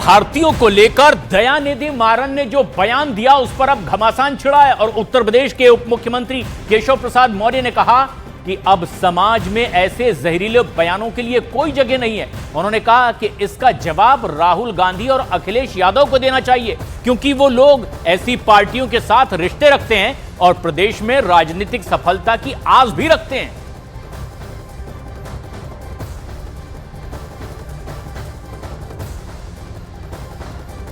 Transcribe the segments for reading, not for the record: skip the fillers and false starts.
भारतीयों को लेकर दयानिधि मारन ने जो बयान दिया उस पर अब घमासान छिड़ा है और उत्तर प्रदेश के उप मुख्यमंत्री केशव प्रसाद मौर्य ने कहा कि अब समाज में ऐसे जहरीले बयानों के लिए कोई जगह नहीं है। उन्होंने कहा कि इसका जवाब राहुल गांधी और अखिलेश यादव को देना चाहिए, क्योंकि वो लोग ऐसी पार्टियों के साथ रिश्ते रखते हैं और प्रदेश में राजनीतिक सफलता की आस भी रखते हैं।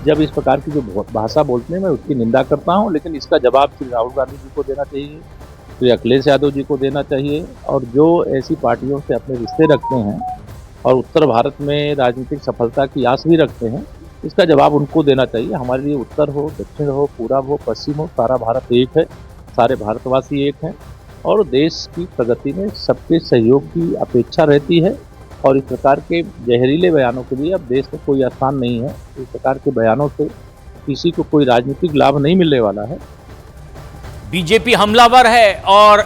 जब इस प्रकार की जो भाषा बोलते हैं मैं उसकी निंदा करता हूं, लेकिन इसका जवाब श्री राहुल गांधी जी को देना चाहिए, श्री अखिलेश यादव जी को देना चाहिए। और जो ऐसी पार्टियों से अपने रिश्ते रखते हैं और उत्तर भारत में राजनीतिक सफलता की आस भी रखते हैं, इसका जवाब उनको देना चाहिए। हमारे लिए उत्तर हो, दक्षिण हो, पूरब हो, पश्चिम हो, सारा भारत एक है, सारे भारतवासी एक हैं और देश की प्रगति में सबके सहयोग की अपेक्षा रहती है। और इस प्रकार के जहरीले बयानों के लिए अब देश में कोई स्थान नहीं है। इस प्रकार के बयानों से किसी को कोई राजनीतिक लाभ नहीं मिलने वाला है। बीजेपी हमलावर है और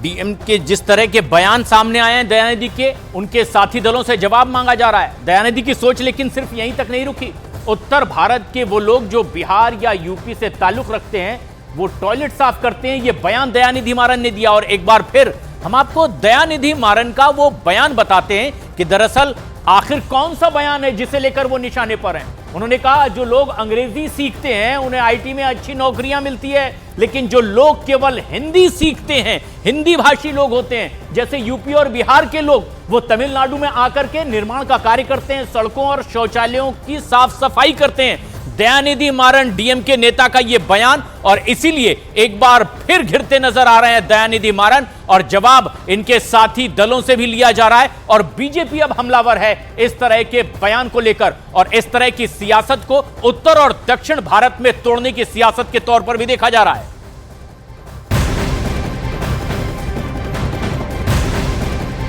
डीएम के जिस तरह के बयान सामने आए हैं दयानिधि के, उनके साथी दलों से जवाब मांगा जा रहा है। दयानिधि की सोच लेकिन सिर्फ यहीं तक नहीं रुकी। उत्तर भारत के वो लोग जो बिहार या यूपी से ताल्लुक रखते हैं वो टॉयलेट साफ करते हैं, ये बयान दयानिधि मारन ने दिया। और एक बार फिर हम आपको दयानिधि मारन का वो बयान बताते हैं कि दरअसल आखिर कौन सा बयान है जिसे लेकर वो निशाने पर हैं। उन्होंने कहा जो लोग अंग्रेजी सीखते हैं उन्हें आईटी में अच्छी नौकरियां मिलती है, लेकिन जो लोग केवल हिंदी सीखते हैं, हिंदी भाषी लोग होते हैं जैसे यूपी और बिहार के लोग, वो तमिलनाडु में आकर के निर्माण का कार्य करते हैं, सड़कों और शौचालयों की साफ सफाई करते हैं। दयानिधि मारन डीएम के नेता का यह बयान, और इसीलिए एक बार फिर घिरते नजर आ रहे हैं दयानिधि मारन और जवाब इनके साथी दलों से भी लिया जा रहा है। और बीजेपी अब हमलावर है इस तरह के बयान को लेकर और इस तरह की सियासत को उत्तर और दक्षिण भारत में तोड़ने की सियासत के तौर पर भी देखा जा रहा है।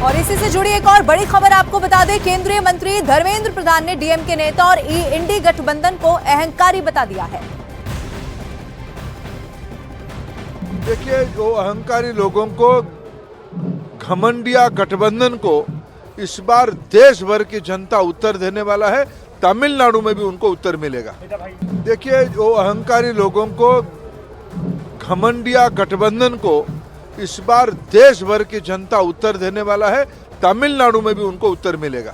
और इसी से जुड़ी एक और बड़ी खबर आपको बता दें, केंद्रीय मंत्री धर्मेंद्र प्रधान ने डीएम के नेता और इंडी गठबंधन को अहंकारी बता दिया है। देखिए, जो अहंकारी लोगों को, घमंडिया गठबंधन को इस बार देश भर की जनता उत्तर देने वाला है। तमिलनाडु में भी उनको उत्तर मिलेगा। देखिए, जो अहंकारी लोगों को, घमंडिया गठबंधन को इस बार देश भर की जनता उत्तर देने वाला है। तमिलनाडु में भी उनको उत्तर मिलेगा।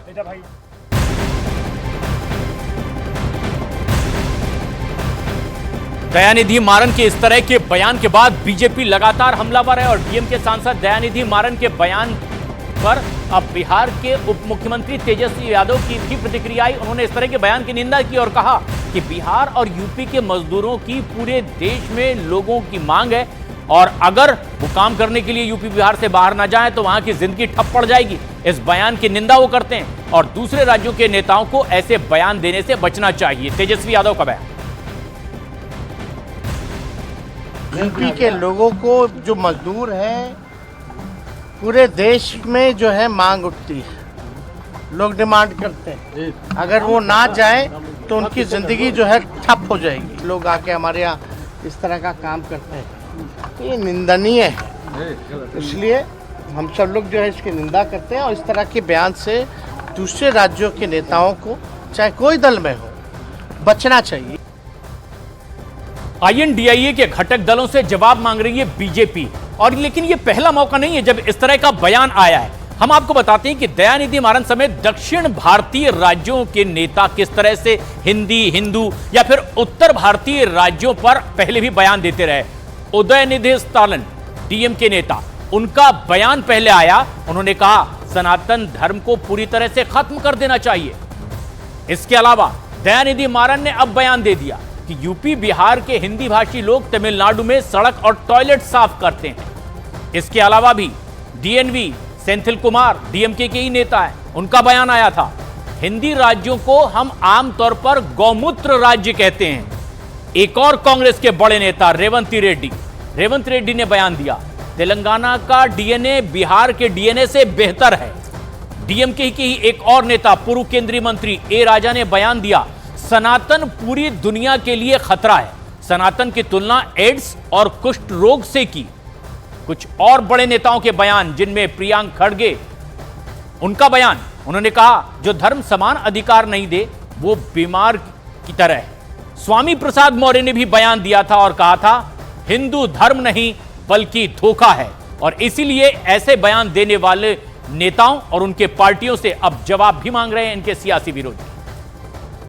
दयानिधि मारन के इस तरह के बयान के बाद बीजेपी लगातार हमलावर है और डीएम के सांसद दयानिधि मारन के बयान पर अब बिहार के उप मुख्यमंत्री तेजस्वी यादव की भी प्रतिक्रिया आई। उन्होंने इस तरह के बयान की निंदा की और कहा कि बिहार और यूपी के मजदूरों की पूरे देश में लोगों की मांग है और अगर वो काम करने के लिए यूपी बिहार से बाहर ना जाए तो वहां की जिंदगी ठप पड़ जाएगी। इस बयान की निंदा वो करते हैं और दूसरे राज्यों के नेताओं को ऐसे बयान देने से बचना चाहिए। तेजस्वी यादव का बयान। यूपी के लोगों को, जो मजदूर हैं, पूरे देश में जो है मांग उठती है, लोग डिमांड करते हैं, अगर वो ना जाए तो उनकी जिंदगी जो है ठप हो जाएगी। लोग आके हमारे यहाँ इस तरह का काम करते हैं, ये निंदनीय है। इसलिए हम सब लोग जो है इसकी निंदा करते हैं और इस तरह के बयान से दूसरे राज्यों के नेताओं को, चाहे कोई दल में हो, बचना चाहिए। आईएनडीआईए के घटक दलों से जवाब मांग रही है बीजेपी, और लेकिन ये पहला मौका नहीं है जब इस तरह का बयान आया है। हम आपको बताते हैं कि दयानिधि मारन समेत दक्षिण भारतीय राज्यों के नेता किस तरह से हिंदी, हिंदू या फिर उत्तर भारतीय राज्यों पर पहले भी बयान देते रहे। उदयनिधि स्टालिन डीएम के नेता, उनका बयान पहले आया। उन्होंने कहा सनातन धर्म को पूरी तरह से खत्म कर देना चाहिए। इसके अलावा दयानिधि मारन ने अब बयान दे दिया कि यूपी बिहार के हिंदी भाषी लोग तमिलनाडु में सड़क और टॉयलेट साफ करते हैं। इसके अलावा भी डीएनवी सेंथिल कुमार डीएमके के ही नेता है, उनका बयान आया था। हिंदी राज्यों को हम आमतौर पर गौमूत्र राज्य कहते हैं। एक और कांग्रेस के बड़े नेता रेवंत रेड्डी ने बयान दिया तेलंगाना का डीएनए बिहार के डीएनए से बेहतर है। डीएमके की एक और नेता पूर्व केंद्रीय मंत्री ए राजा ने बयान दिया सनातन पूरी दुनिया के लिए खतरा है। सनातन की तुलना एड्स और कुष्ठ रोग से की। कुछ और बड़े नेताओं के बयान, जिनमें प्रियांक खड़गे, उनका बयान, उन्होंने कहा जो धर्म समान अधिकार नहीं दे वो बीमार की तरह स्वामी प्रसाद मौर्य ने भी बयान दिया था और कहा था हिंदू धर्म नहीं बल्कि धोखा है, और इसीलिए ऐसे बयान देने वाले नेताओं और उनके पार्टियों से अब जवाब भी मांग रहे हैं इनके सियासी विरोधी।